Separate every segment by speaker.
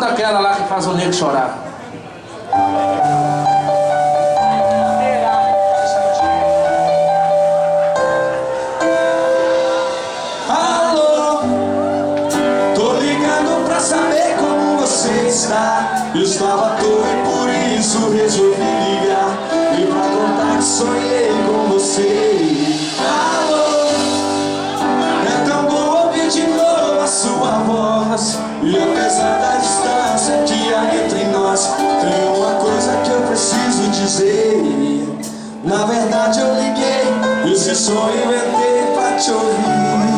Speaker 1: aquela lá que faz o nego chorar.
Speaker 2: Alô, tô ligando pra saber como você está. Eu estava à toa e por isso resolvi ligar e pra contar que sonhei com você. Alô, é tão bom ouvir de novo a sua voz. E apesar da distância que há entre nós, tem uma coisa que eu preciso dizer. Na verdade eu liguei, esse sonho inventei pra te ouvir.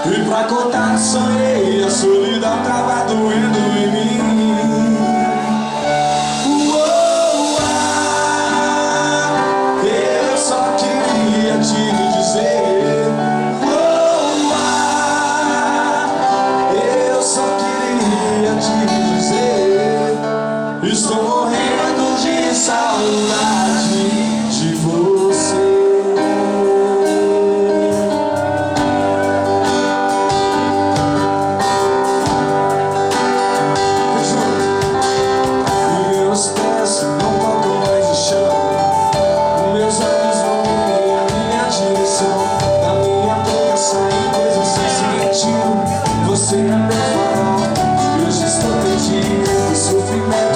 Speaker 2: E pra contar que sonhei, a solidão tava doendo em mim. Uou, eu só queria te dizer. Uou, eu só queria te dizer. Estou morrendo de saudade de você. Você é meu farol, hoje estou perdido, sofrimento.